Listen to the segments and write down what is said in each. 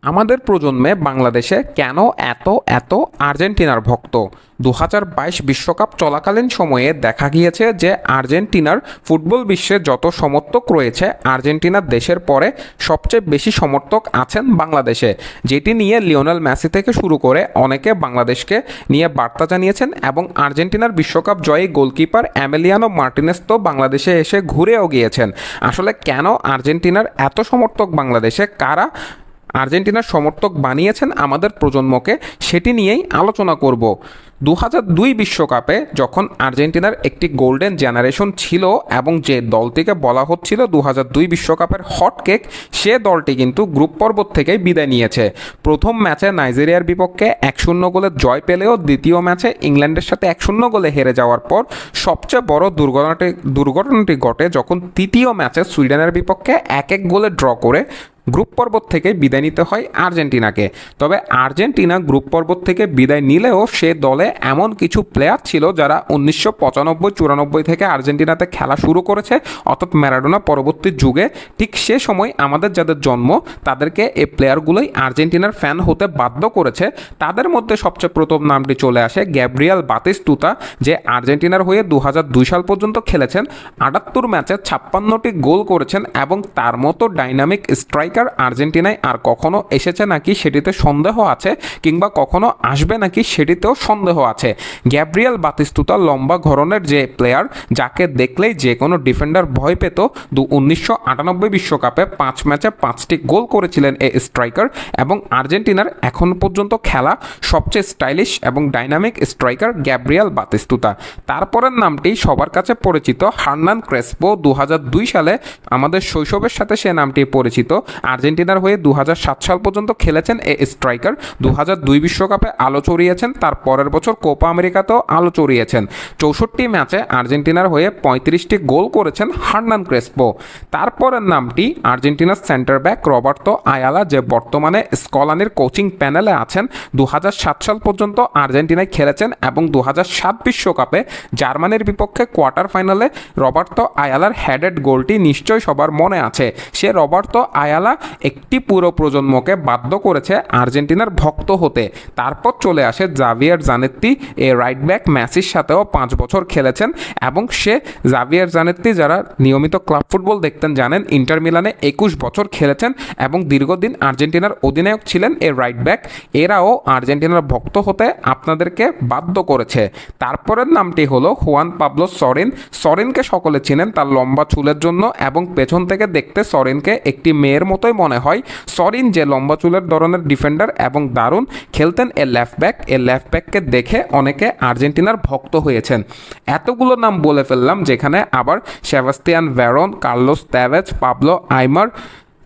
আমাদের প্রজন্মে বাংলাদেশে কেন এত এত আর্জেন্টিনার ভক্ত? 2022 বিশ্বকাপ চলাকালীন সময়ে দেখা গিয়েছে যে আর্জেন্টিনার ফুটবল বিশ্বে যত সমর্থক রয়েছে, আর্জেন্টিনার দেশের পরে সবচেয়ে বেশি সমর্থক আছেন বাংলাদেশে, যেটি নিয়ে লিওনেল মেসি থেকে শুরু করে অনেকে বাংলাদেশকে নিয়ে বার্তা জানিয়েছেন এবং আর্জেন্টিনার বিশ্বকাপ জয়ী গোলকিপার এমিলিয়ানো মার্টিনেস তো বাংলাদেশে এসে ঘুরেও গিয়েছেন। আসলে কেন আর্জেন্টিনার এত সমর্থক বাংলাদেশে, কারা আর্জেন্টিনার সমর্থক বানিয়েছেন আমাদের প্রজন্মকে, সেটি নিয়েই আলোচনা করব। 2002 বিশ্বকাপে যখন আর্জেন্টিনার একটি গোল্ডেন জেনারেশন ছিল এবং যে দলটিকে বলা হচ্ছিল 2002 বিশ্বকাপের হট কেক, সে দলটি কিন্তু গ্রুপ পর্ব থেকেই বিদায় নিয়েছে। প্রথম ম্যাচে নাইজেরিয়ার বিপক্ষে 1-0 গোলে জয় পেলেও দ্বিতীয় ম্যাচে ইংল্যান্ডের সাথে 1-0 গোলে হেরে যাওয়ার পর সবচেয়ে বড় দুর্ঘটনাটি ঘটে যখন তৃতীয় ম্যাচে সুইডেনের বিপক্ষে 1-1 গোলে ড্র করে গ্রুপ পর্বত থেকে বিদায় নিতে হয় আর্জেন্টিনাকে। তবে আর্জেন্টিনা গ্রুপ পর্বত থেকে বিদায় নিলেও সে দলে এমন কিছু প্লেয়ার ছিল যারা 1995-94 থেকে আর্জেন্টিনাতে খেলা শুরু করেছে, অর্থাৎ ম্যারাডোনা পরবর্তী যুগে। ঠিক সে সময় আমাদের যাদের জন্ম, তাদেরকে এই প্লেয়ারগুলোই আর্জেন্টিনার ফ্যান হতে বাধ্য করেছে। তাদের মধ্যে সবচেয়ে প্রথম নামটি চলে আসে গ্যাব্রিয়েল বাতিস্তুতা, যে আর্জেন্টিনার হয়ে 2002 সাল পর্যন্ত খেলেছেন, 78 ম্যাচে 56টি গোল করেছেন এবং তার মতো ডাইনামিক স্ট্রাইকার আর্জেন্টিনায় আর কখনো এসেছে নাকি সেটিতে সন্দেহ আছে, কিংবা কখনো আসবে নাকি সেটিতেও সন্দেহ আছে। গ্যাব্রিয়েল বাতিস্তুতা লম্বা ধরনের যে প্লেয়ার, যাকে দেখলেই যে কোনো ডিফেন্ডার ভয় পেত। 1998 বিশ্বকাপে 5 ম্যাচে 5টি গোল করেছিলেন এই স্ট্রাইকার এবং আর্জেন্টিনার এখন পর্যন্ত খেলা সবচেয়ে স্টাইলিশ এবং ডাইনামিক স্ট্রাইকার গ্যাব্রিয়েল বাতিস্তুতা। তারপরের নামটি সবার কাছে পরিচিত হার্নান ক্রেসপো। 2002 সালে আমাদের শৈশবের সাথে সে নামটি পরিচিত। আর্জেন্টিনার হয়ে 2007 সাল পর্যন্ত খেলেছেন এই স্ট্রাইকার। 2002 বিশ্বকাপে আলো চড়িয়েছেন, তার পরের বছর কোপা আমেরিকাতেও আলো চড়িয়েছেন। 64 ম্যাচে আর্জেন্টিনার হয়ে 35টি গোল করেছেন হার্নান ক্রেসপো। তারপরের নামটি আর্জেন্টিনার সেন্টার ব্যাক রবার্তো আয়ালা, যে বর্তমানে স্কলানির কোচিং প্যানেলে আছেন। 2007 সাল পর্যন্ত আর্জেন্টিনায় খেলেছেন এবং 2007 বিশ্বকাপে জার্মানির বিপক্ষে কোয়ার্টার ফাইনালে রবার্তো আয়ালার হেডেড গোলটি নিশ্চয়ই সবার মনে আছে। সে রবার্তো আয়ালা একটি পুরো প্রজন্মকে বাধ্য করেছে আর্জেন্টিনার ভক্ত হতে। তারপর চলে আসে জাভিয়ার জানেত্তি, এ রাইট ব্যাক মেসির সাথেও 5 বছর খেলেছেন এবং সে জাভিয়ার জানেত্তি, যারা নিয়মিত ক্লাব ফুটবল দেখতেন জানেন, ইন্টার মিলানে 21 বছর খেলেছেন এবং দীর্ঘদিন আর্জেন্টিনার অধিনায়ক ছিলেন এই রাইট ব্যাক। এরাও আর্জেন্টিনার ভক্ত হতে আপনাদেরকে বাধ্য করেছে। তারপরের নামটি হলো হুয়ান পাবলো সরিন। সরিনকে সকলে চিনেন তার লম্বা চুলের জন্য এবং পেছন থেকে দেখতে সরিনকে একটি মেয়ের মতোই মনে হয়। সরিন যে লম্বা চুলের ধরনের ডিফেন্ডার এবং দারুণ খেলতেন এ লেফট ব্যাক। এ লেফট ব্যাককে দেখে অনেকে আর্জেন্টিনার ভক্ত হয়েছেন। এতগুলো নাম বলে ফেললাম, যেখানে আবার Sebastian Veron, Carlos Tevez, Pablo Aimar,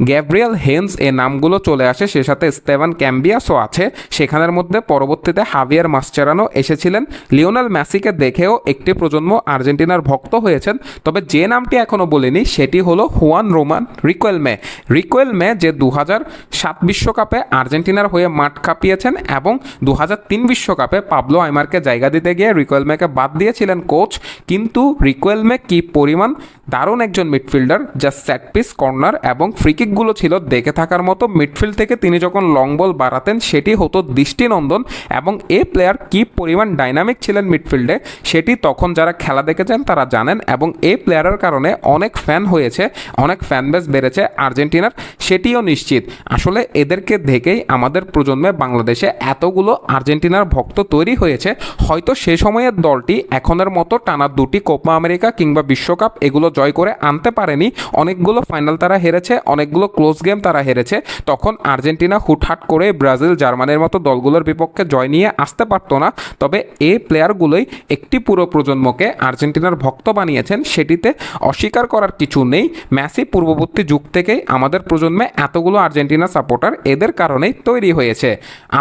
Gabriel Heinze এ নামগুলো চলে আসে। সে সাথে স্তেভান ক্যাম্বিয়াসও আছে। সেখানের মধ্যে পরবর্তীতে হাভিয়ার মাসচেরানো এসেছিলেন। লিওনেল মেসিকে দেখেও একটি প্রজন্ম আর্জেন্টিনার ভক্ত হয়েছেন। তবে যে নামটি এখনও বলিনি সেটি হলো হুয়ান রোমান রিকুয়েলমে। রিকুয়েলমে যে 2007 বিশ্বকাপে আর্জেন্টিনার হয়ে মাঠ কাঁপিয়েছেন এবং 2003 বিশ্বকাপে পাবলো আইমারকে জায়গা দিতে গিয়ে রিকুয়েলমেকে বাদ দিয়েছিলেন কোচ। কিন্তু রিকুয়েলমে কি পরিমাণ দারুণ একজন মিডফিল্ডার, যা সেট পিস, কর্নার এবং ফ্রিকিক গুলো ছিল দেখে থাকার মতো। মিডফিল্ড থেকে তিনি যখন লং বল বাড়াতেন সেটি হতো দৃষ্টিনন্দন এবং এই প্লেয়ার কি পরিমাণ ডাইনামিক ছিলেন মিডফিল্ডে সেটি তখন যারা খেলা দেখেছেন তারা জানেন এবং এই প্লেয়ারের কারণে অনেক ফ্যান হয়েছে, অনেক ফ্যান বেস বেড়েছে আর্জেন্টিনার, সেটিও নিশ্চিত। আসলে এদেরকে দেখেই আমাদের প্রজন্মে বাংলাদেশে এতগুলো আর্জেন্টিনার ভক্ত তৈরি হয়েছে। হয়তো সে সময়ের দলটি এখনের মতো টানা 2টি কোপা আমেরিকা কিংবা বিশ্বকাপ এগুলো জয় করে আনতে পারেনি। অনেকগুলো ফাইনাল তারা হেরেছে, অনেকগুলো ক্লোজ গেম তারা হেরেছে। তখন আর্জেন্টিনা হুটহাট করে ব্রাজিল, জার্মানির মতো দলগুলোর বিপক্ষে জয় নিয়ে আসতে পারতো না। তবে এই প্লেয়ারগুলোই একটি পুরো প্রজন্মকে আর্জেন্টিনার ভক্ত বানিয়েছেন, সেটিতে অস্বীকার করার কিছু নেই। মেসি পূর্ববর্তী যুগ থেকেই আমাদের প্রজন্মে এতগুলো আর্জেন্টিনা সাপোর্টার এদের কারণেই তৈরি হয়েছে।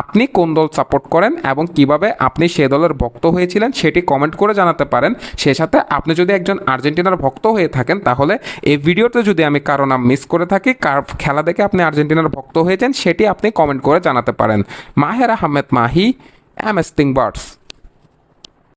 আপনি কোন দল সাপোর্ট করেন এবং কিভাবে আপনি সে দলের ভক্ত হয়েছিলেন সেটি কমেন্ট করে জানাতে পারেন। সে সাথে আপনি যদি একজন আর্জেন্টিনার ভক্ত হয়ে থাকেন তাহলে এই ভিডিওতে যদি আমি কারো নাম মিস করে থাকি, কার খেলা দেখে আপনি আর্জেন্টিনার ভক্ত হয়েছেন, সেটি আপনি কমেন্ট করে জানাতে পারেন। Maher Ahmed Mahi, MS thing birds.